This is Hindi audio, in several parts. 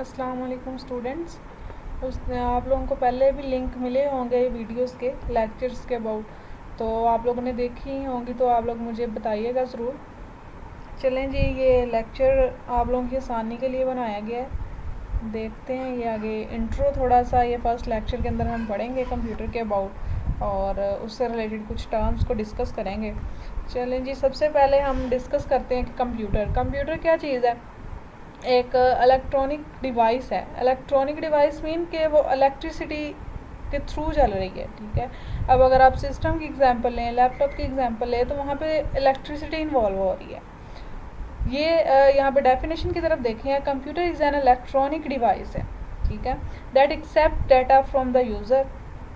अस्सलाम वालेकुम स्टूडेंट्स। आप लोगों को पहले भी लिंक मिले होंगे वीडियोस के लेक्चर्स के अबाउट, तो आप लोगों ने देखी ही होंगी, तो आप लोग मुझे बताइएगा ज़रूर। चलें जी, ये लेक्चर आप लोगों की आसानी के लिए बनाया गया है। देखते हैं ये आगे इंट्रो थोड़ा सा, ये फर्स्ट लेक्चर के अंदर हम पढ़ेंगे कंप्यूटर के अबाउट और उससे रिलेटेड कुछ टर्म्स को डिस्कस करेंगे। चलें जी, सबसे पहले हम डिस्कस करते हैं कि कंप्यूटर क्या चीज़ है। एक इलेक्ट्रॉनिक डिवाइस है। इलेक्ट्रॉनिक डिवाइस मीन कि वो इलेक्ट्रिसिटी के थ्रू चल रही है, ठीक है। अब अगर आप सिस्टम की एग्जांपल लें, लैपटॉप की एग्जांपल लें, तो वहाँ पे इलेक्ट्रिसिटी इन्वॉल्व हो रही है। ये यहाँ पे डेफिनेशन की तरफ देखें, computer is an electronic device है, ठीक है, that accept data from the user,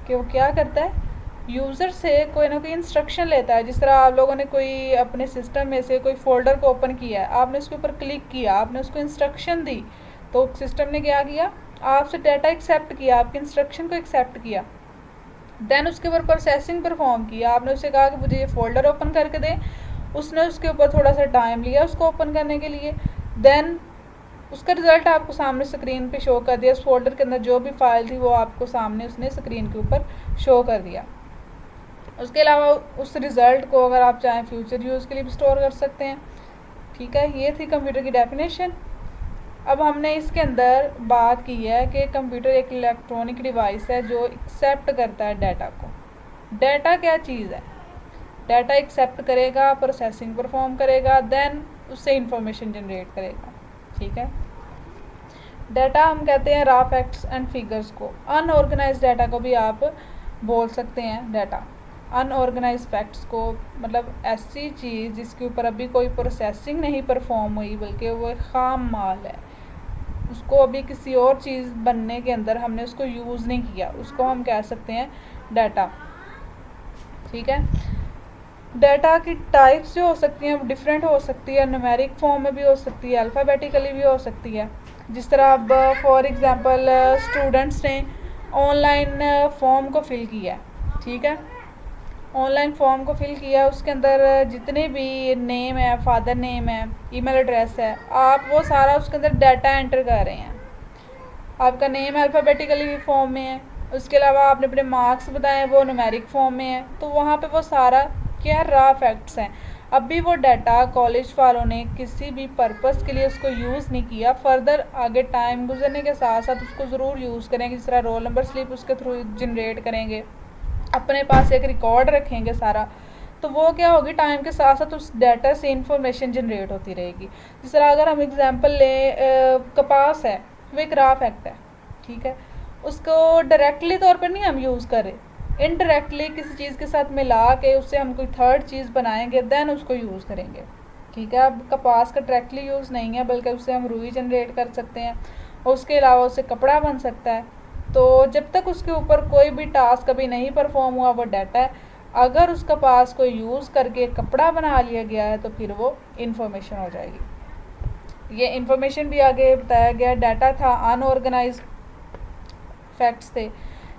कि वो क्या करता है, यूज़र से कोई ना कोई इंस्ट्रक्शन लेता है। जिस तरह आप लोगों ने कोई अपने सिस्टम में से कोई फ़ोल्डर को ओपन किया है, आपने उसके ऊपर क्लिक किया, आपने उसको इंस्ट्रक्शन दी, तो सिस्टम ने क्या किया, आपसे डाटा एक्सेप्ट किया, आपके इंस्ट्रक्शन को एक्सेप्ट किया, देन उसके ऊपर प्रोसेसिंग परफॉर्म किया। आपने उससे कहा कि मुझे ये फ़ोल्डर ओपन करके दे, उसने उसके ऊपर थोड़ा सा टाइम लिया उसको ओपन करने के लिए, देन उसका रिज़ल्ट आपको सामने स्क्रीन पे शो कर दिया। उस फोल्डर के अंदर जो भी फाइल थी वो आपको सामने उसने स्क्रीन के ऊपर शो कर दिया। उसके अलावा उस रिज़ल्ट को अगर आप चाहें फ्यूचर यूज़ के लिए भी स्टोर कर सकते हैं, ठीक है। ये थी कंप्यूटर की डेफिनेशन। अब हमने इसके अंदर बात की है कि कंप्यूटर एक इलेक्ट्रॉनिक डिवाइस है जो एक्सेप्ट करता है डाटा को। डाटा क्या चीज़ है, डाटा एक्सेप्ट करेगा, प्रोसेसिंग परफॉर्म करेगा, देन उससे इंफॉर्मेशन जनरेट करेगा, ठीक है। डाटा हम कहते हैं रॉ फैक्ट्स एंड फिगर्स को। अनऑर्गेनाइज डाटा को भी आप बोल सकते हैं डाटा। अनऑर्गेनाइज फैक्ट्स को मतलब ऐसी चीज़ जिसके ऊपर अभी कोई प्रोसेसिंग नहीं परफॉर्म हुई, बल्कि वो एक खाम माल है, उसको अभी किसी और चीज़ बनने के अंदर हमने उसको यूज़ नहीं किया, उसको हम कह सकते हैं डाटा, ठीक है। डाटा की टाइप्स जो हो सकती हैं डिफरेंट हो सकती है, न्यूमेरिक फॉर्म में भी हो सकती है, अल्फ़ाबेटिकली भी हो सकती है। जिस तरह अब फॉर एग्ज़ाम्पल स्टूडेंट्स ने ऑनलाइन फॉर्म को फिल किया, ठीक है, ऑनलाइन फॉर्म को फिल किया, उसके अंदर जितने भी नेम है, फादर नेम है, ईमेल एड्रेस है, आप वो सारा उसके अंदर डाटा एंटर कर रहे हैं। आपका नेम अल्फ़ाबेटिकली फॉर्म में है, उसके अलावा आपने अपने मार्क्स बताए वो न्यूमेरिक फॉर्म में है, तो वहाँ पे वो सारा क्या रॉ फैक्ट्स हैं। अब भी वो डाटा कॉलेज वालों ने किसी भी पर्पस के लिए उसको यूज़ नहीं किया, फर्दर आगे टाइम गुजरने के साथ साथ उसको ज़रूर यूज़ करेंगे। जिस तरह रोल नंबर स्लिप उसके थ्रू जनरेट करेंगे, अपने पास एक रिकॉर्ड रखेंगे सारा, तो वो क्या होगी, टाइम के साथ साथ उस डाटा से इंफॉर्मेशन जनरेट होती रहेगी। जिस तरह अगर हम एग्जांपल लें, कपास है, वो एक रॉ फैक्ट है, ठीक है, उसको डायरेक्टली तौर पर नहीं हम यूज़ कर रहे, इनडायरेक्टली किसी चीज़ के साथ मिला के उससे हम कोई थर्ड चीज़ बनाएंगे, देन उसको यूज़ करेंगे, ठीक है। अब कपास का डायरेक्टली यूज़ नहीं है, बल्कि उससे हम रुई जनरेट कर सकते हैं, और उसके अलावा उससे कपड़ा बन सकता है। तो जब तक उसके ऊपर कोई भी टास्क अभी नहीं परफॉर्म हुआ, वो डाटा है। अगर उस कपास को यूज़ करके कपड़ा बना लिया गया है, तो फिर वो इंफॉर्मेशन हो जाएगी। ये इंफॉर्मेशन भी आगे बताया गया, डाटा था, अनऑर्गेनाइज फैक्ट्स थे,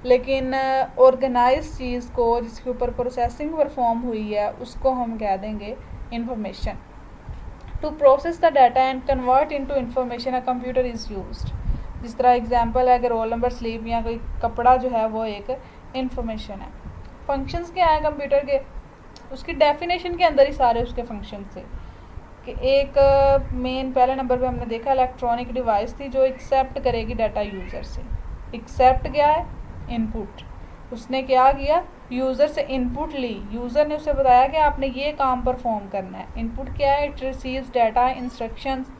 लेकिन ऑर्गेनाइज चीज़ को जिसके ऊपर प्रोसेसिंग परफॉर्म हुई है उसको हम कह देंगे information. To process the data and convert into information a computer is used. जिस तरह एग्जांपल है कि रोल नंबर स्लिप या कोई कपड़ा जो है वो एक इंफॉर्मेशन है। फंक्शंस क्या है कंप्यूटर के, उसकी डेफिनेशन के अंदर ही सारे उसके फंक्शंस थे। कि एक मेन पहले नंबर पे हमने देखा इलेक्ट्रॉनिक डिवाइस थी जो एक्सेप्ट करेगी डाटा यूज़र से। एक्सेप्ट क्या है, इनपुट। उसने क्या किया, यूज़र से इनपुट ली, यूज़र ने उसे बताया कि आपने ये काम परफॉर्म करना है। इनपुट क्या है, it receives data instructions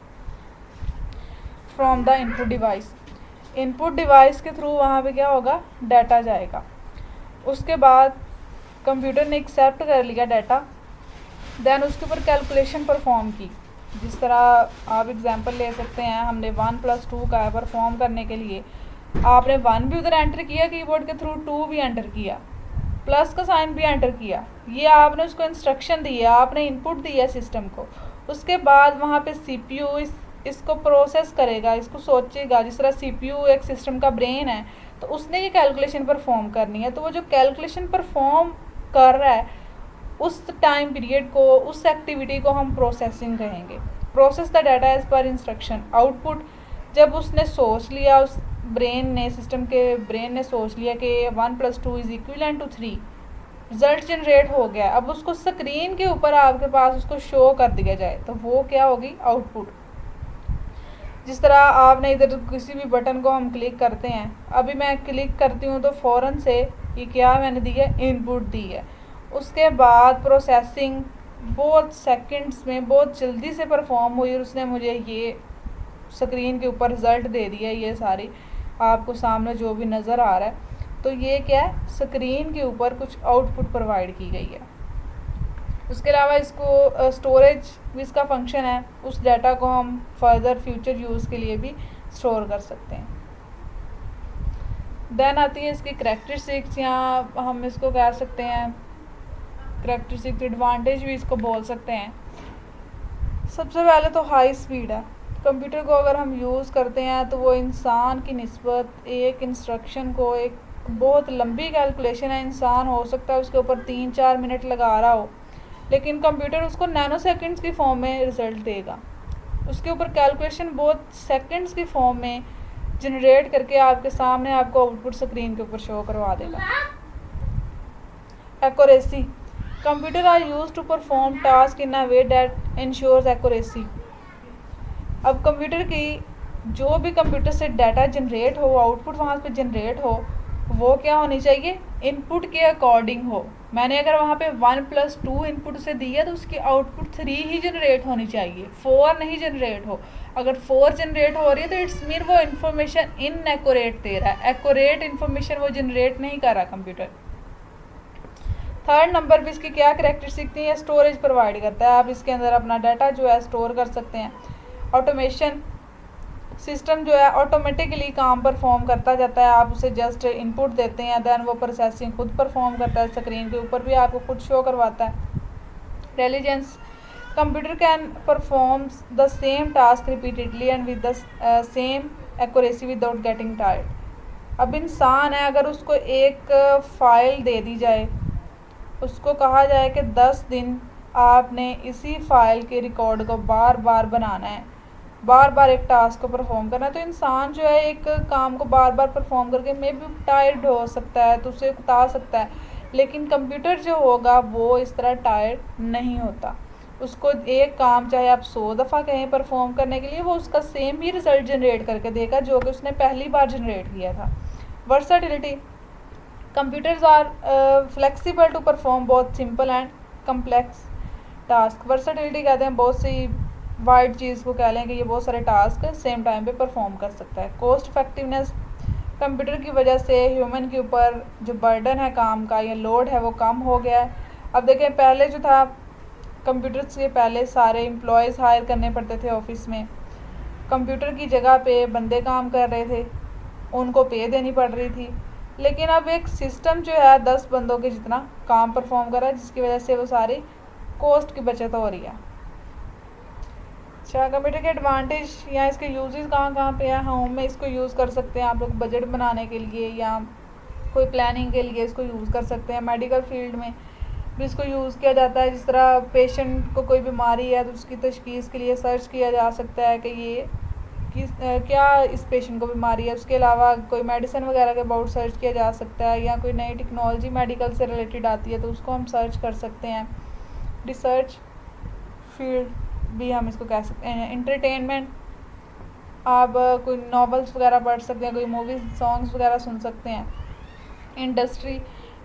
from the input device. Input device के थ्रू वहाँ पे क्या होगा, डाटा जाएगा। उसके बाद कंप्यूटर ने एक्सेप्ट कर लिया डाटा, देन उसके ऊपर कैलकुलेशन परफॉर्म की। जिस तरह आप एग्जांपल ले सकते हैं, हमने 1+2 का परफॉर्म करने के लिए आपने 1 भी उधर एंटर किया कीबोर्ड के थ्रू, 2 भी एंटर किया, प्लस का साइन भी एंटर किया, ये आपने उसको इंस्ट्रक्शन दी है, आपने इनपुट दी है सिस्टम को। उसके बाद वहाँ पे सीपीयू इसको प्रोसेस करेगा, इसको सोचेगा। जिस तरह सीपीयू एक सिस्टम का ब्रेन है, तो उसने ये कैलकुलेशन परफॉर्म करनी है, तो वो जो कैलकुलेशन परफॉर्म कर रहा है उस टाइम पीरियड को, उस एक्टिविटी को हम प्रोसेसिंग कहेंगे। Process the data as per instruction. Output जब उसने सोच लिया, उस ब्रेन ने, सिस्टम के ब्रेन ने सोच लिया कि 1+2 is equivalent to 3, result generate हो गया, अब उसको स्क्रीन के ऊपर आपके पास उसको शो कर दिया जाए तो वो क्या होगी, आउटपुट। जिस तरह आपने इधर किसी भी बटन को हम क्लिक करते हैं, अभी मैं क्लिक करती हूँ तो फ़ौरन से ये क्या मैंने दी है, इनपुट दी है। उसके बाद प्रोसेसिंग बहुत सेकंड्स में बहुत जल्दी से परफॉर्म हुई और उसने मुझे ये स्क्रीन के ऊपर रिज़ल्ट दे दिया। ये सारी आपको सामने जो भी नज़र आ रहा है, तो ये क्या है, स्क्रीन के ऊपर कुछ आउटपुट प्रोवाइड की गई है। उसके अलावा इसको स्टोरेज भी इसका फंक्शन है, उस डाटा को हम फर्दर फ्यूचर यूज़ के लिए भी स्टोर कर सकते हैं। देन आती है इसकी करैक्टरिस्टिक्स, या हम इसको कह सकते हैं करैक्टरिस्टिक्स एडवांटेज भी इसको बोल सकते हैं। सबसे पहले तो हाई स्पीड है। कंप्यूटर को अगर हम यूज़ करते हैं तो वो इंसान की निस्बत एक इंस्ट्रक्शन को, एक बहुत लंबी कैलकुलेशन है, इंसान हो सकता है उसके ऊपर 3-4 मिनट लगा रहा हो, लेकिन कंप्यूटर उसको नैनो सेकंड्स की फॉर्म में रिज़ल्ट देगा। उसके ऊपर कैलकुलेशन बहुत सेकंड्स की फॉर्म में जनरेट करके आपके सामने आपको आउटपुट स्क्रीन के ऊपर शो करवा देगा। Accuracy, computer are used to perform task in a way that ensures accuracy. अब कंप्यूटर की जो भी कंप्यूटर से डाटा जनरेट हो, आउटपुट वहाँ पे जनरेट हो, वो क्या होनी चाहिए, इनपुट के अकॉर्डिंग हो। मैंने अगर वहाँ पे 1+2 इनपुट से दी है तो उसकी आउटपुट 3 ही जनरेट होनी चाहिए, 4 नहीं जनरेट हो। अगर 4 जनरेट हो रही है तो इट्स मीन वो इन्फॉर्मेशन इनएक्यूरेट दे रहा है, एक्यूरेट इन्फॉर्मेशन वो जनरेट नहीं कर रहा कंप्यूटर। थर्ड नंबर पे इसकी क्या करैक्टरिस्टिक थी, स्टोरेज प्रोवाइड करता है। आप इसके अंदर अपना डाटा जो है स्टोर कर सकते हैं। ऑटोमेशन, सिस्टम जो है ऑटोमेटिकली काम परफॉर्म करता जाता है, आप उसे जस्ट इनपुट देते हैं, देन वो प्रोसेसिंग खुद परफॉर्म करता है, स्क्रीन के ऊपर भी आपको खुद शो करवाता है। Intelligence, computer can perform the same task repeatedly and with the same accuracy without getting tired. अब इंसान है, अगर उसको एक फ़ाइल दे दी जाए, उसको कहा जाए कि 10 दिन आपने इसी फाइल के रिकॉर्ड को बार बार बनाना है, बार बार एक टास्क को परफॉर्म करना है, तो इंसान जो है एक काम को बार बार परफॉर्म करके मे बी टायर्ड हो सकता है, तो उसे उकता सकता है। लेकिन कंप्यूटर जो होगा वो इस तरह टायर्ड नहीं होता। उसको एक काम चाहे आप 100 दफ़ा कहें परफॉर्म करने के लिए, वो उसका सेम ही रिज़ल्ट जनरेट करके देगा जो कि उसने पहली बार जनरेट किया था। Versatility, computers are flexible to perform both simple and complex task. Versatility कहते हैं बहुत सी वाइड चीज़ को कह लें कि ये बहुत सारे टास्क सेम टाइम पे परफॉर्म कर सकता है। कॉस्ट इफेक्टिवनेस, कंप्यूटर की वजह से ह्यूमन के ऊपर जो बर्डन है काम का या लोड है वो कम हो गया है। अब देखें, पहले जो था कंप्यूटर से पहले सारे एम्प्लॉयज़ हायर करने पड़ते थे ऑफिस में, कंप्यूटर की जगह पे बंदे काम कर रहे थे, उनको पे देनी पड़ रही थी। लेकिन अब एक सिस्टम जो है 10 बंदों के जितना काम परफॉर्म कर रहा है, जिसकी वजह से वो सारी कॉस्ट की बचत हो रही है। अच्छा, कंप्यूटर के एडवांटेज या इसके यूजेस कहाँ कहाँ पे है। होम में इसको यूज़ कर सकते हैं आप लोग बजट बनाने के लिए या कोई प्लानिंग के लिए इसको यूज़ कर सकते हैं। मेडिकल फील्ड में भी इसको यूज़ किया जाता है। जिस तरह पेशेंट को कोई बीमारी है तो उसकी तशखीस के लिए सर्च किया जा सकता है कि ये क्या इस पेशेंट को बीमारी है। उसके अलावा कोई मेडिसिन वगैरह के अबाउट सर्च किया जा सकता है, या कोई नई टेक्नोलॉजी मेडिकल से रिलेटेड आती है तो उसको हम सर्च कर सकते हैं। रिसर्च फील्ड भी हम इसको कह सकते हैं। एंटरटेनमेंट, आप कोई नॉवेल्स वगैरह पढ़ सकते हैं, कोई मूवीज़ सॉन्ग्स वगैरह सुन सकते हैं।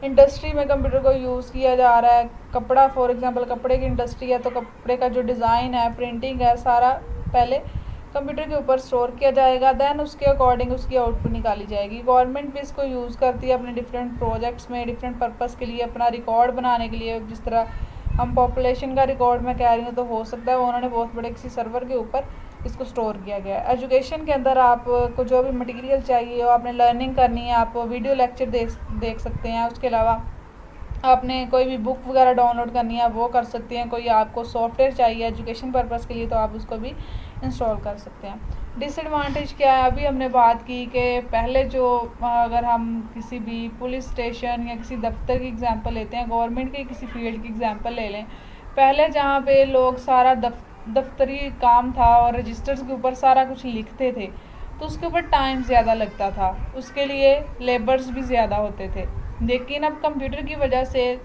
इंडस्ट्री में कंप्यूटर को यूज़ किया जा रहा है। कपड़ा फॉर एग्जांपल, कपड़े की इंडस्ट्री है तो कपड़े का जो डिज़ाइन है, प्रिंटिंग है, सारा पहले कंप्यूटर के ऊपर स्टोर किया जाएगा, देन उसके अकॉर्डिंग उसकी आउटपुट निकाली जाएगी। गवर्नमेंट भी इसको यूज़ करती है अपने डिफरेंट प्रोजेक्ट्स में, डिफरेंट पर्पस के लिए, अपना रिकॉर्ड बनाने के लिए। जिस तरह हम पॉपुलेशन का रिकॉर्ड मैं कह रही हूँ तो हो सकता है उन्होंने बहुत बड़े किसी सर्वर के ऊपर इसको स्टोर किया गया है। एजुकेशन के अंदर आपको जो भी मटेरियल चाहिए हो, आपने लर्निंग करनी है, आप वीडियो लेक्चर देख सकते हैं। उसके अलावा आपने कोई भी बुक वगैरह डाउनलोड करनी है वो कर सकते हैं। कोई आपको सॉफ्टवेयर चाहिए एजुकेशन पर्पस के लिए तो आप उसको भी इंस्टॉल कर सकते हैं। डिसएडवांटेज क्या है, अभी हमने बात की कि पहले जो अगर हम किसी भी पुलिस स्टेशन या किसी दफ्तर की एग्जांपल लेते हैं, गवर्नमेंट के किसी फील्ड की एग्जांपल ले लें, पहले जहाँ पे लोग सारा दफ्तरी काम था और रजिस्टर्स के ऊपर सारा कुछ लिखते थे, तो उसके ऊपर टाइम ज़्यादा लगता था, उसके लिए लेबर्स भी ज़्यादा होते थे। लेकिन अब कंप्यूटर की वजह से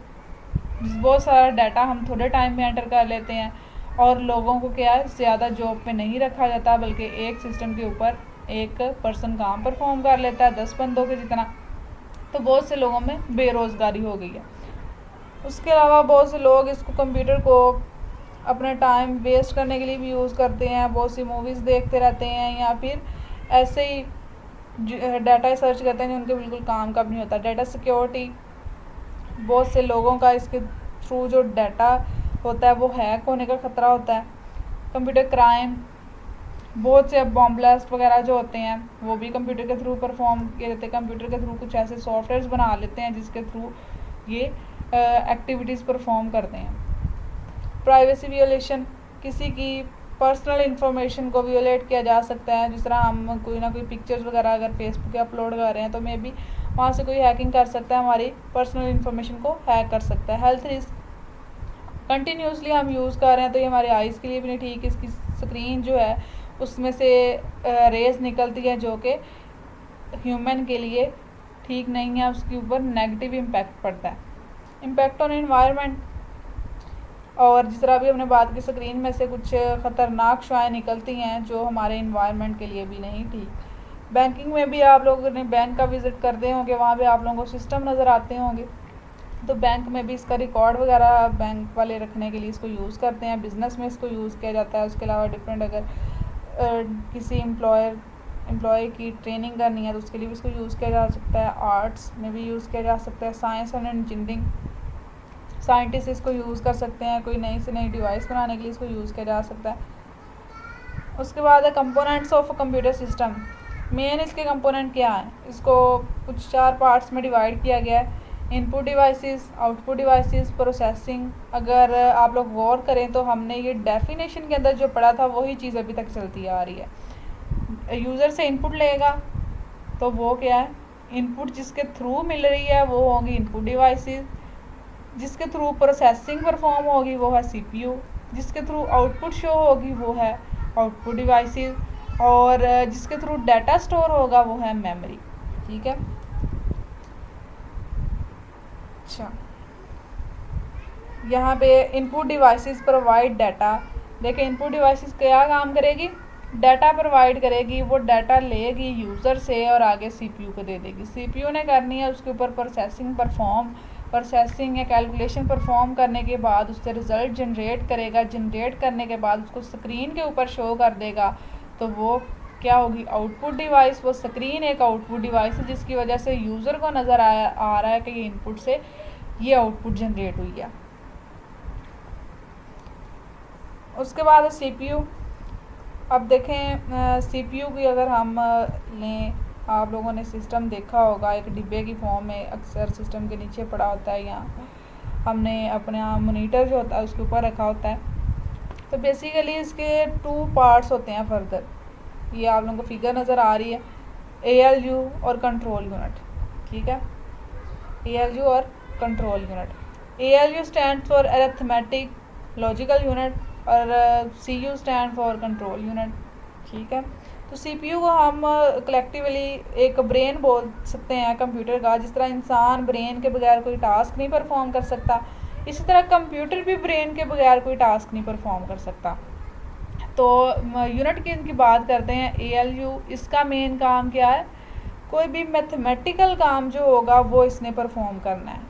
बहुत सारा डाटा हम थोड़े टाइम में एंटर कर लेते हैं, और लोगों को क्या है, ज़्यादा जॉब पे नहीं रखा जाता, बल्कि एक सिस्टम के ऊपर एक पर्सन काम परफॉर्म कर लेता है 10 बंदों के जितना। तो बहुत से लोगों में बेरोज़गारी हो गई है। उसके अलावा बहुत से लोग इसको, कंप्यूटर को, अपना टाइम वेस्ट करने के लिए भी यूज़ करते हैं। बहुत सी मूवीज़ देखते रहते हैं, या फिर ऐसे ही डाटा सर्च करते हैं जो उनके बिल्कुल काम का भी नहीं होता। डाटा सिक्योरिटी, बहुत से लोगों का इसके थ्रू जो डाटा होता है वो हैक होने का ख़तरा होता है। कंप्यूटर क्राइम, बहुत से अब बॉम्ब ब्लास्ट वगैरह जो होते हैं वो भी कंप्यूटर के थ्रू परफॉर्म किए जाते हैं। कंप्यूटर के थ्रू कुछ ऐसे सॉफ्टवेयर्स बना लेते हैं जिसके थ्रू ये एक्टिविटीज़ परफॉर्म करते हैं। प्राइवेसी वियोलेशन, किसी की पर्सनल इन्फॉर्मेशन को वियोलेट किया जा सकता है। जिस तरह हम कोई ना कोई पिक्चर्स वगैरह अगर फेसबुक पे अपलोड कर रहे हैं, तो मे बी वहाँ से कोई हैकिंग कर सकता है, हमारी पर्सनल इन्फॉर्मेशन को हैक कर सकता है। हेल्थ रिस्क, कंटिन्यूसली हम यूज़ कर रहे हैं तो ये हमारे आइज़ के लिए भी नहीं ठीक। इसकी स्क्रीन जो है उसमें से रेज निकलती है जो कि ह्यूमन के लिए ठीक नहीं है, उसके ऊपर नेगेटिव इम्पैक्ट पड़ता है। इम्पैक्ट ऑन एनवायरनमेंट, और जिस तरह अभी हमने बात की, स्क्रीन में से कुछ ख़तरनाक शुआएँ निकलती हैं जो हमारे इन्वायरनमेंट के लिए भी नहीं ठीक। बैंकिंग में भी आप लोगों ने बैंक का विज़िट करते होंगे, वहाँ पे आप लोगों को सिस्टम नज़र आते होंगे, तो बैंक में भी इसका रिकॉर्ड वगैरह बैंक वाले रखने के लिए इसको यूज़ करते हैं। बिज़नेस में इसको यूज़ किया जाता है। उसके अलावा डिफरेंट, अगर किसी एम्प्लॉय की ट्रेनिंग करनी है तो उसके लिए भी इसको यूज़ किया जा सकता है। आर्ट्स में भी यूज़ किया जा सकता है। साइंस एंड इंजीनियरिंग, साइंटिस्ट इसको यूज़ कर सकते हैं, कोई नई से नई डिवाइस बनाने के लिए इसको यूज़ किया जा सकता है। उसके बाद है components of computer system. Main इसके कंपोनेंट क्या हैं, इसको कुछ 4 पार्ट्स में डिवाइड किया गया है। Input devices, output devices, processing. अगर आप लोग गौर करें तो हमने ये डेफिनेशन के अंदर जो पढ़ा था वही चीज़ अभी तक चलती आ रही है। यूज़र से इनपुट लेगा तो वो क्या है, इनपुट जिसके थ्रू मिल रही है वो होगी इनपुट डिवाइसेस। जिसके थ्रू प्रोसेसिंग परफॉर्म होगी वो है सीपीयू। जिसके थ्रू आउटपुट शो होगी वो है आउटपुट डिवाइसेस, और जिसके थ्रू डाटा स्टोर होगा वो है मेमोरी। ठीक है, अच्छा, यहाँ पे इनपुट डिवाइसेस प्रोवाइड डाटा। देखिए इनपुट डिवाइसेस क्या काम करेगी, डाटा प्रोवाइड करेगी। वो डाटा लेगी यूज़र से और आगे सीपीयू को दे देगी। सीपीयू ने करनी है उसके ऊपर प्रोसेसिंग या कैलकुलेशन परफॉर्म करने के बाद उससे रिज़ल्ट जनरेट करेगा। जनरेट करने के बाद उसको स्क्रीन के ऊपर शो कर देगा, तो वो क्या होगी, आउटपुट डिवाइस। वो स्क्रीन एक आउटपुट डिवाइस है जिसकी वजह से यूज़र को नज़र आ रहा है कि ये इनपुट से ये आउटपुट जनरेट हुई है। उसके बाद है सीपीयू। अब देखें सीपीयू की अगर हम लें, आप लोगों ने सिस्टम देखा होगा एक डिब्बे की फॉर्म में, अक्सर सिस्टम के नीचे पड़ा होता है, या हमने अपना मॉनिटर जो होता है उसके ऊपर रखा होता है। तो बेसिकली इसके 2 पार्ट्स होते हैं फर्दर। ये आप लोगों को फिगर नज़र आ रही है, ALU और कंट्रोल यूनिट। ठीक है, ALU और control unit. ALU stand for arithmetic logical unit, और CU stand for control unit. ठीक है, तो CPU को हम कलेक्टिवली एक ब्रेन बोल सकते हैं कंप्यूटर का। जिस तरह इंसान ब्रेन के बगैर कोई टास्क नहीं परफॉर्म कर सकता, इसी तरह कंप्यूटर भी ब्रेन के बगैर कोई टास्क नहीं परफॉर्म कर सकता। तो यूनिट की इनकी बात करते हैं, ALU, इसका मेन काम क्या है, कोई भी मैथमेटिकल काम जो होगा वो इसने परफॉर्म करना है।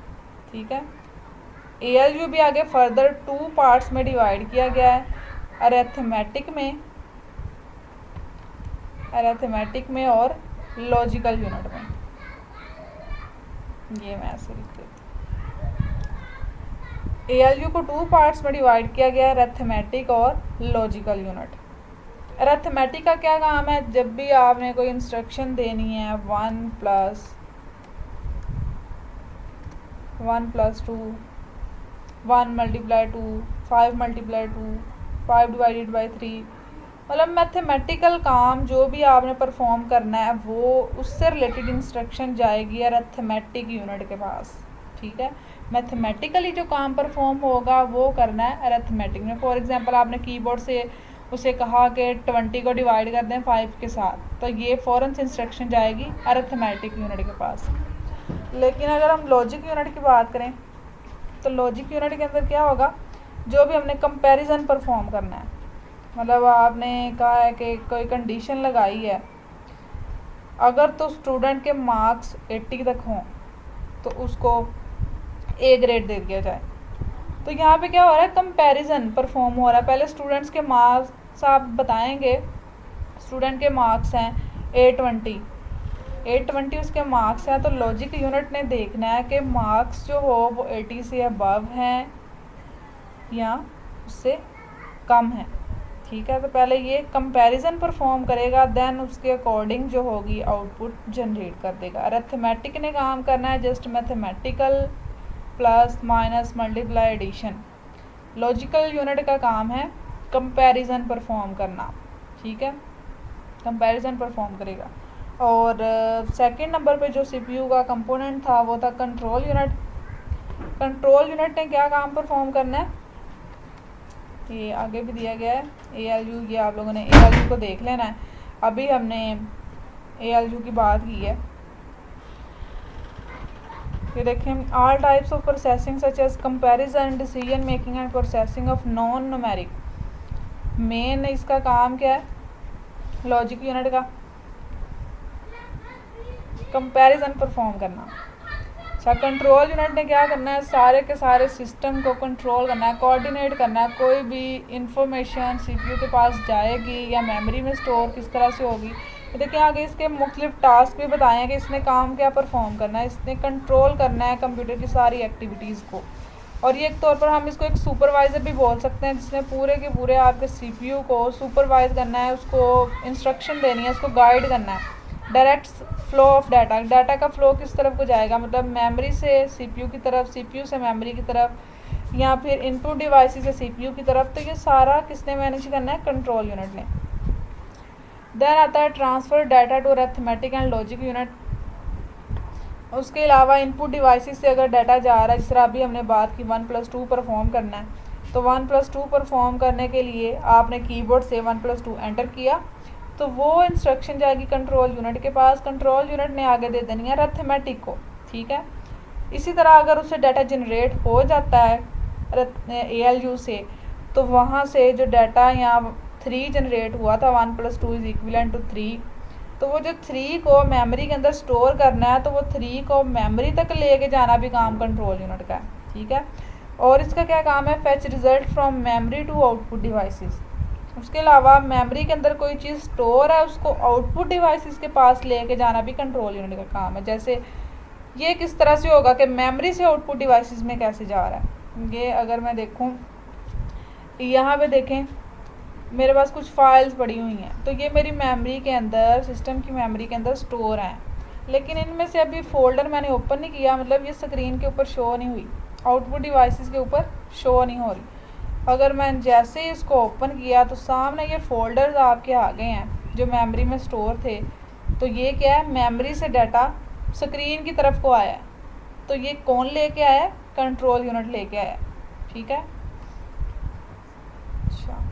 ठीक है, ALU भी आगे फर्दर 2 पार्ट्स में डिवाइड किया गया है, अरिथमेटिक में और लॉजिकल यूनिट में। ये मैं ऐसे लिख देती हूँ। ALU को 2 पार्ट्स में डिवाइड किया गया है, अरिथमेटिक और लॉजिकल यूनिट। अरिथमेटिक का क्या काम है, जब भी आपने कोई इंस्ट्रक्शन देनी है 1 + 2, 1 × 2, 5 × 2, 5 ÷ 3, मतलब मैथमेटिकल काम जो भी आपने परफॉर्म करना है वो उससे रिलेटेड इंस्ट्रक्शन जाएगी अरिथमेटिक यूनिट के पास। ठीक है, मैथमेटिकली जो काम परफॉर्म होगा वो करना है अरिथमेटिक में। फॉर एग्जांपल आपने कीबोर्ड से उसे कहा कि 20 को डिवाइड कर दें 5 के साथ, तो ये फ़ौरन से इंस्ट्रक्शन जाएगी अरिथमेटिक यूनिट के पास। लेकिन अगर हम लॉजिक यूनिट की बात करें तो लॉजिक यूनिट के अंदर क्या होगा, जो भी हमने कंपैरिजन परफॉर्म करना है, मतलब आपने कहा है कि कोई कंडीशन लगाई है, अगर तो स्टूडेंट के मार्क्स 80 तक हों तो उसको ए ग्रेड दे दिया जाए। तो यहाँ पे क्या हो रहा है, कंपैरिजन परफॉर्म हो रहा है। पहले स्टूडेंट्स के मार्क्स आप बताएंगे, स्टूडेंट के मार्क्स हैं 820 उसके मार्क्स हैं, तो लॉजिक यूनिट ने देखना है कि मार्क्स जो हो वो 80 से अबव हैं या उससे कम है। ठीक है, तो पहले ये कंपैरिजन परफॉर्म करेगा, देन उसके अकॉर्डिंग जो होगी आउटपुट जनरेट कर देगा। अरिथमेटिक ने काम करना है just mathematical plus minus multiply addition. Logical unit का काम है कंपैरिजन परफॉर्म करना। ठीक है, कंपैरिजन परफॉर्म करेगा। और सेकंड नंबर पे जो सीपीयू का कंपोनेंट था वो था कंट्रोल यूनिट। कंट्रोल यूनिट ने क्या काम परफॉर्म करना है, ये आगे भी दिया गया है ALU, ये आप लोगों ने ALU को देख लेना है। अभी हमने ALU की बात की है। ये देखें, all types of processing such as comparison, decision making and processing of non numeric. Main इसका काम क्या है लॉजिक यूनिट का, कंपैरिजन परफॉर्म करना। अच्छा, कंट्रोल यूनिट ने क्या करना है, सारे के सारे सिस्टम को कंट्रोल करना है, कोऑर्डिनेट करना है। कोई भी इंफॉर्मेशन सीपीयू के पास जाएगी या मेमोरी में स्टोर किस तरह से होगी, तो देखिए आगे इसके मुख्तलिफ टास्क भी बताए हैं कि इसने काम क्या परफॉर्म करना है। इसने कंट्रोल करना है कंप्यूटर की सारी एक्टिविटीज़ को, और ये एक तौर पर हम इसको एक सुपरवाइज़र भी बोल सकते हैं, जिसने पूरे के पूरे आपके सीपीयू को सुपरवाइज करना है, उसको इंस्ट्रक्शन देनी है, उसको गाइड करना है। Direct flow of data, data का फ्लो किस तरफ को जाएगा, मतलब मेमोरी से सीपीयू की तरफ, सीपीयू से मेमोरी की तरफ, या फिर इनपुट डिवाइस से सीपीयू की तरफ, तो ये सारा किसने मैनेज करना है, कंट्रोल यूनिट ने। देन आता है transfer data to arithmetic and logic unit. उसके अलावा इनपुट डिवाइसेस से अगर डाटा जा रहा है, जिस तरह अभी हमने बात की 1+2 परफॉर्म करना है, तो 1+2 परफॉर्म करने के लिए आपने कीबोर्ड से 1+2 एंटर किया, तो वो इंस्ट्रक्शन जाएगी कंट्रोल यूनिट के पास। कंट्रोल यूनिट ने आगे दे देनी है अरिथमेटिक को। ठीक है, इसी तरह अगर उससे डाटा जनरेट हो जाता है ALU से, तो वहाँ से जो डाटा यहाँ 3 जनरेट हुआ था 1+2 इज इक्विवेलेंट टू 3, तो वो जो 3 को मेमोरी के अंदर स्टोर करना है, तो वो 3 को मेमोरी तक लेके जाना भी काम कंट्रोल यूनिट का है। ठीक है, और इसका क्या काम है, fetch result from memory to output devices. उसके अलावा मेमोरी के अंदर कोई चीज़ स्टोर है, उसको आउटपुट डिवाइसेस के पास लेके जाना भी कंट्रोल यूनिट का काम है। जैसे ये किस तरह से होगा कि मेमोरी से आउटपुट डिवाइसेस में कैसे जा रहा है। ये अगर मैं देखूं, यहाँ पे देखें मेरे पास कुछ फाइल्स पड़ी हुई हैं, तो ये मेरी मेमोरी के अंदर, सिस्टम की मेमोरी के अंदर स्टोर हैं, लेकिन इनमें से अभी फ़ोल्डर मैंने ओपन नहीं किया, मतलब ये स्क्रीन के ऊपर शो नहीं हुई, आउटपुट डिवाइसेस के ऊपर शो नहीं हो रही। अगर मैं जैसे ही इसको ओपन किया तो सामने ये फ़ोल्डर्स आपके आ गए हैं जो मेमोरी में स्टोर थे। तो ये क्या है, मेमोरी से डाटा स्क्रीन की तरफ को आया है, तो ये कौन लेके आया, कंट्रोल यूनिट लेके आया। ठीक है, अच्छा,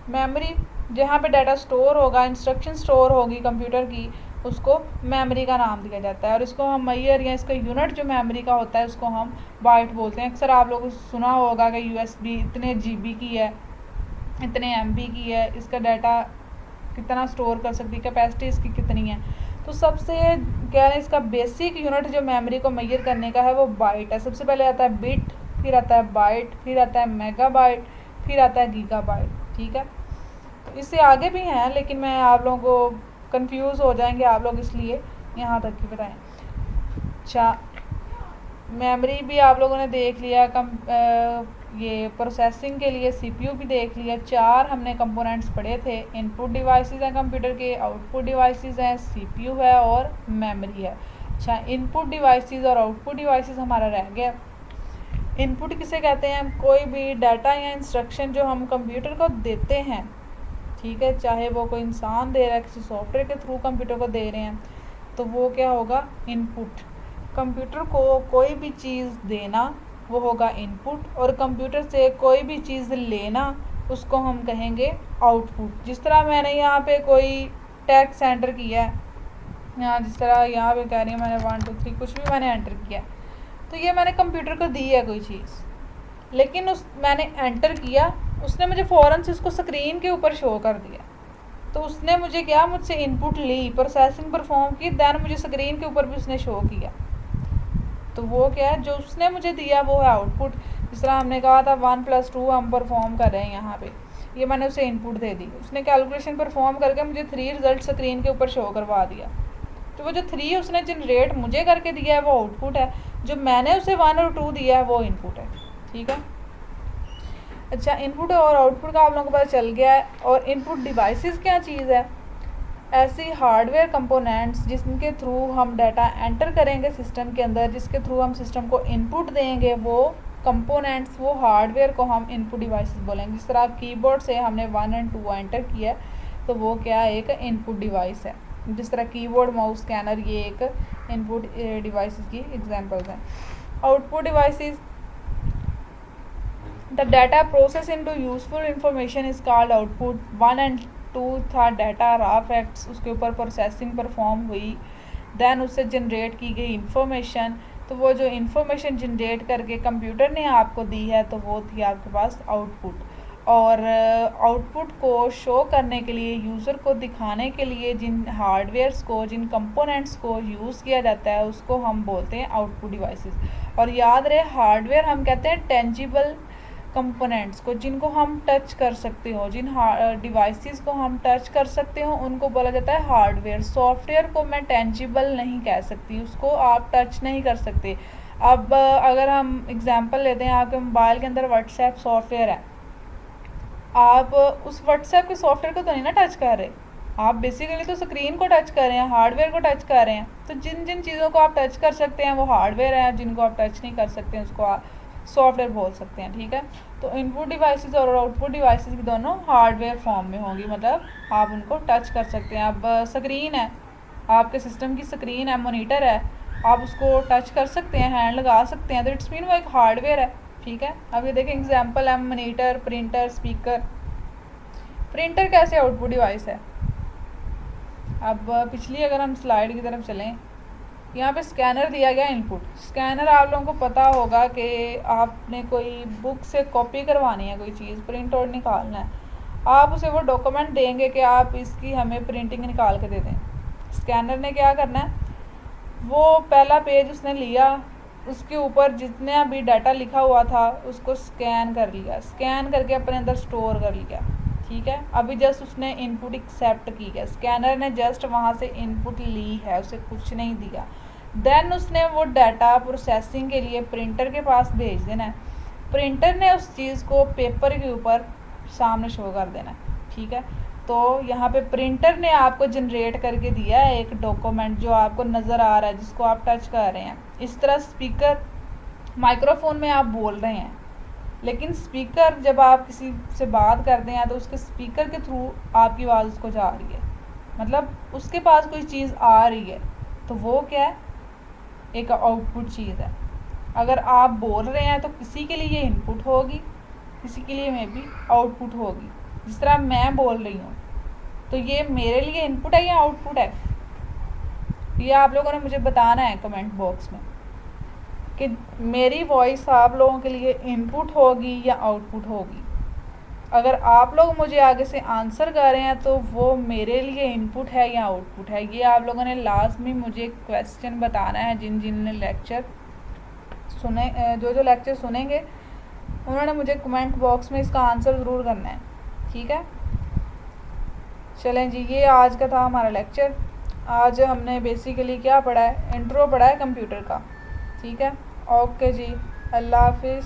मेमोरी जहाँ पे डाटा स्टोर होगा, इंस्ट्रक्शन स्टोर होगी कंप्यूटर की, उसको मेमोरी का नाम दिया जाता है, और इसको हम मैयर या इसका यूनिट जो मेमोरी का होता है उसको हम बाइट बोलते हैं। अक्सर आप लोगों को सुना होगा कि USB इतने GB की है, इतने MB की है, इसका डाटा कितना स्टोर कर सकती है, कैपेसिटी इसकी कितनी है। तो सबसे क्या है, इसका बेसिक यूनिट जो मेमोरी को मैयर करने का है वो बाइट है। सबसे पहले आता है बिट, फिर आता है बाइट, फिर आता है मेगाबाइट, फिर आता है गीगाबाइट। ठीक है, तो इससे आगे भी हैं, लेकिन मैं आप लोगों को कंफ्यूज हो जाएंगे आप लोग, इसलिए यहाँ तक ही बताएं। अच्छा, मेमोरी भी आप लोगों ने देख लिया, ये प्रोसेसिंग के लिए CPU भी देख लिया। 4 हमने कंपोनेंट्स पढ़े थे, इनपुट डिवाइसेस हैं कंप्यूटर के, आउटपुट डिवाइसेस हैं, CPU है और मेमोरी है। अच्छा, इनपुट डिवाइसेस और आउटपुट डिवाइसेस हमारा रह गया। इनपुट किसे कहते हैं, कोई भी डाटा या इंस्ट्रक्शन जो हम कंप्यूटर को देते हैं, ठीक है, चाहे वो कोई इंसान दे रहा है, किसी सॉफ्टवेयर के थ्रू कंप्यूटर को दे रहे हैं, तो वो क्या होगा, इनपुट। कंप्यूटर को कोई भी चीज़ देना वो होगा इनपुट, और कंप्यूटर से कोई भी चीज़ लेना उसको हम कहेंगे आउटपुट। जिस तरह मैंने यहाँ पे कोई टेक्स्ट एंटर किया है, यहाँ जिस तरह यहाँ पे कह रही हूँ मैंने 1 2 3 कुछ भी मैंने एंटर किया, तो ये मैंने कंप्यूटर को दी है कोई चीज़, लेकिन मैंने एंटर किया, उसने मुझे फ़ौरन से उसको स्क्रीन के ऊपर शो कर दिया। तो उसने मुझे क्या, मुझसे इनपुट ली, प्रोसेसिंग परफॉर्म की, दैन मुझे स्क्रीन के ऊपर भी उसने शो किया। तो वो क्या है, जो उसने मुझे दिया वो है आउटपुट। जिस तरह हमने कहा था 1 + 2 हम परफॉर्म कर रहे हैं यहाँ पे, ये मैंने उसे इनपुट दे दी, उसने कैलकुलेशन परफॉर्म करके मुझे 3 रिजल्ट स्क्रीन के ऊपर शो करवा दिया। तो वो जो 3 उसने जनरेट मुझे करके दिया है वो आउटपुट है, जो मैंने उसे 1 और 2 दिया है वो इनपुट है। ठीक है, अच्छा, इनपुट और आउटपुट का आप लोगों को पता चल गया है। और इनपुट डिवाइसेस क्या चीज़ है, ऐसी हार्डवेयर कंपोनेंट्स जिनके थ्रू हम डाटा एंटर करेंगे सिस्टम के अंदर, जिसके थ्रू हम सिस्टम को इनपुट देंगे, वो कंपोनेंट्स, वो हार्डवेयर को हम इनपुट डिवाइसेस बोलेंगे। जिस तरह कीबोर्ड से हमने 1 और 2 एंटर किया तो वो क्या, एक इनपुट डिवाइस है। जिस तरह कीबोर्ड, माउस, स्कैनर, ये एक इनपुट डिवाइसेस की एग्जांपल्स हैं। Output devices, the data process into useful information is called output. 1 और 2 था डाटा रॉ फैक्ट्स, उसके ऊपर प्रोसेसिंग परफॉर्म हुई, देन उससे जनरेट की गई इंफॉर्मेशन। तो वो जो इंफॉर्मेशन जनरेट करके कंप्यूटर ने आपको दी है तो वो थी आपके पास आउटपुट। और आउटपुट को शो करने के लिए, यूज़र को दिखाने के लिए जिन हार्डवेयर्स को, जिन कंपोनेंट्स को यूज़ किया जाता है उसको हम बोलते हैं आउटपुट डिवाइसेस। और याद रहे, हार्डवेयर हम कहते हैं टेंजिबल कंपोनेंट्स को, जिनको हम टच कर सकते हो, जिन डिवाइसेस को हम टच कर सकते हो उनको बोला जाता है हार्डवेयर। सॉफ्टवेयर को मैं टेंजिबल नहीं कह सकती, उसको आप टच नहीं कर सकते। अब अगर हम एग्जांपल लेते हैं, आपके मोबाइल के अंदर व्हाट्सएप सॉफ्टवेयर है, आप उस व्हाट्सएप के सॉफ्टवेयर को तो नहीं ना टच कर रहे, आप बेसिकली तो स्क्रीन को टच कर रहे हैं, हार्डवेयर को टच कर रहे हैं। तो जिन जिन चीज़ों को आप टच कर सकते हैं वो हार्डवेयर है, जिनको आप टच नहीं कर सकते हैं उसको आप सॉफ्टवेयर बोल सकते हैं। ठीक है, तो इनपुट डिवाइसेस और आउटपुट डिवाइसेस भी दोनों हार्डवेयर फॉर्म में होंगी, मतलब आप उनको टच कर सकते हैं। अब स्क्रीन है, आपके सिस्टम की स्क्रीन है, मॉनिटर है, आप उसको टच कर सकते हैं, हैंड लगा सकते हैं, तो इट्स मीन वो एक हार्डवेयर है। ठीक है, अब ये देखें एग्जांपल है मॉनिटर, प्रिंटर, स्पीकर। प्रिंटर कैसे आउटपुट डिवाइस है। अब पिछली अगर हम स्लाइड की तरफ चलें, यहाँ पे स्कैनर दिया गया इनपुट। स्कैनर आप लोगों को पता होगा कि आपने कोई बुक से कॉपी करवानी है, कोई चीज़ प्रिंट आउट निकालना है, आप उसे वो डॉक्यूमेंट देंगे कि आप इसकी हमें प्रिंटिंग निकाल के दे दें। स्कैनर ने क्या करना है, वो पहला पेज उसने लिया, उसके ऊपर जितना भी डाटा लिखा हुआ था उसको स्कैन कर लिया, स्कैन करके अपने अंदर स्टोर कर लिया। ठीक है, अभी जस्ट उसने इनपुट एक्सेप्ट की है, स्कैनर ने जस्ट वहाँ से इनपुट ली है, उसे कुछ नहीं दिया। देन उसने वो डाटा प्रोसेसिंग के लिए प्रिंटर के पास भेज देना है, प्रिंटर ने उस चीज़ को पेपर के ऊपर सामने शो कर देना है। ठीक है, तो यहाँ पे प्रिंटर ने आपको जनरेट करके दिया है एक डॉक्यूमेंट जो आपको नज़र आ रहा है, जिसको आप टच कर रहे हैं। इस तरह स्पीकर, माइक्रोफोन में आप बोल रहे हैं, लेकिन स्पीकर जब आप किसी से बात करते हैं तो उसके स्पीकर के थ्रू आपकी आवाज़ उसको जा रही है, मतलब उसके पास कोई चीज़ आ रही है, तो वो क्या है, एक आउटपुट चीज़ है। अगर आप बोल रहे हैं तो किसी के लिए ये इनपुट होगी, किसी के लिए मे बी आउटपुट होगी। जिस तरह मैं बोल रही हूँ तो ये मेरे लिए इनपुट है या आउटपुट है, ये आप लोगों ने मुझे बताना है कमेंट बॉक्स में कि मेरी वॉइस आप लोगों के लिए इनपुट होगी या आउटपुट होगी। अगर आप लोग मुझे आगे से आंसर कर रहे हैं तो वो मेरे लिए इनपुट है या आउटपुट है, ये आप लोगों ने लाजमी मुझे क्वेश्चन बताना है। जिन जिन ने लेक्चर सुने, जो जो लेक्चर सुनेंगे उन्होंने मुझे कमेंट बॉक्स में इसका आंसर ज़रूर करना है। ठीक है, चलें जी, ये आज का था हमारा लेक्चर। आज हमने बेसिकली क्या पढ़ा है, इंट्रो पढ़ा है कंप्यूटर का। ठीक है, ओके जी, अल्लाह हाफिज़।